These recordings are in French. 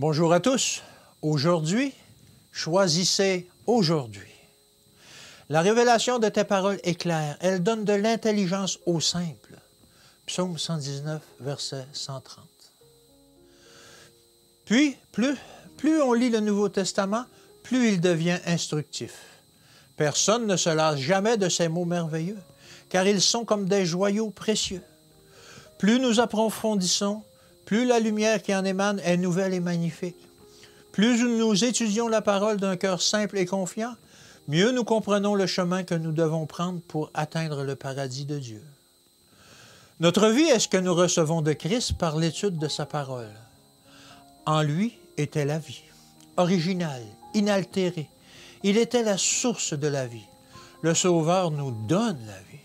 Bonjour à tous. Aujourd'hui, choisissez aujourd'hui. La révélation de tes paroles est claire. Elle donne de l'intelligence au simple. Psaume 119, verset 130. Puis, plus on lit le Nouveau Testament, plus il devient instructif. Personne ne se lasse jamais de ces mots merveilleux, car ils sont comme des joyaux précieux. Plus nous approfondissons, plus la lumière qui en émane est nouvelle et magnifique. Plus nous étudions la parole d'un cœur simple et confiant, mieux nous comprenons le chemin que nous devons prendre pour atteindre le paradis de Dieu. Notre vie est ce que nous recevons de Christ par l'étude de sa parole. En lui était la vie, originale, inaltérée. Il était la source de la vie. Le Sauveur nous donne la vie.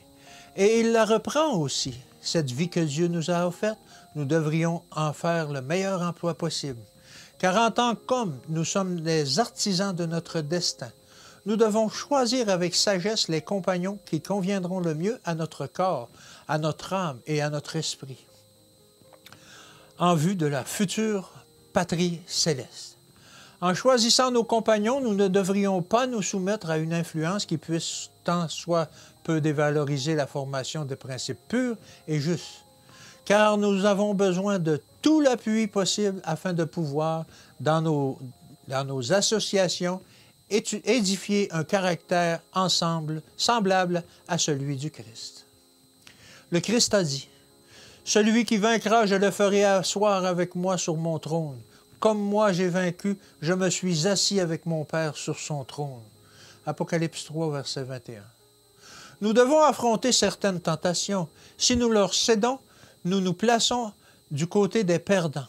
Et il la reprend aussi. Cette vie que Dieu nous a offerte, nous devrions en faire le meilleur emploi possible. Car en tant qu'hommes, nous sommes des artisans de notre destin. Nous devons choisir avec sagesse les compagnons qui conviendront le mieux à notre corps, à notre âme et à notre esprit, en vue de la future patrie céleste. En choisissant nos compagnons, nous ne devrions pas nous soumettre à une influence qui puisse tant soit peu dévaloriser la formation de principes purs et justes, car nous avons besoin de tout l'appui possible afin de pouvoir, dans nos associations, édifier un caractère semblable à celui du Christ. Le Christ a dit, « Celui qui vaincra, je le ferai asseoir avec moi sur mon trône. Comme moi j'ai vaincu, je me suis assis avec mon Père sur son trône. » Apocalypse 3, verset 21. Nous devons affronter certaines tentations. Si nous leur cédons, nous nous plaçons du côté des perdants.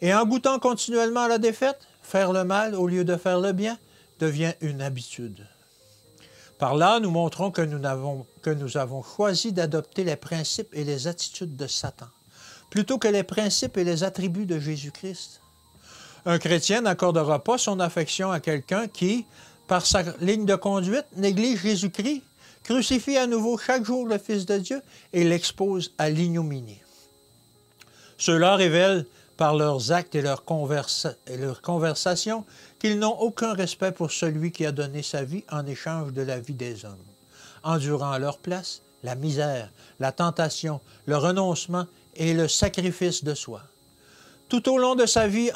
Et en goûtant continuellement à la défaite, faire le mal au lieu de faire le bien devient une habitude. Par là, nous montrons que nous avons choisi d'adopter les principes et les attitudes de Satan, plutôt que les principes et les attributs de Jésus-Christ. Un chrétien n'accordera pas son affection à quelqu'un qui, par sa ligne de conduite, néglige Jésus-Christ, crucifie à nouveau chaque jour le Fils de Dieu et l'expose à l'ignominie. Ceux-là révèlent par leurs actes et leurs conversations qu'ils n'ont aucun respect pour celui qui a donné sa vie en échange de la vie des hommes, endurant à leur place la misère, la tentation, le renoncement et le sacrifice de soi. Tout au long de sa vie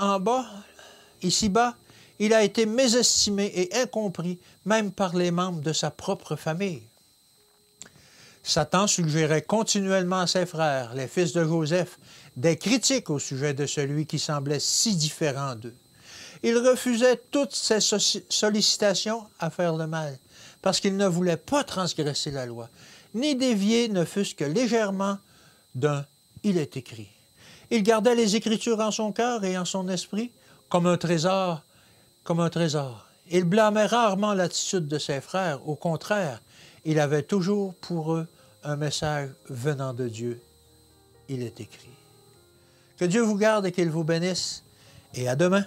ici-bas, il a été mésestimé et incompris, même par les membres de sa propre famille. Satan suggérait continuellement à ses frères, les fils de Joseph, des critiques au sujet de celui qui semblait si différent d'eux. Il refusait toutes ses sollicitations à faire le mal, parce qu'il ne voulait pas transgresser la loi, ni dévier ne fût-ce que légèrement d'un « il est écrit ». Il gardait les Écritures en son cœur et en son esprit comme un trésor. Il blâmait rarement l'attitude de ses frères. Au contraire, il avait toujours pour eux un message venant de Dieu. Il est écrit. Que Dieu vous garde et qu'il vous bénisse. Et à demain.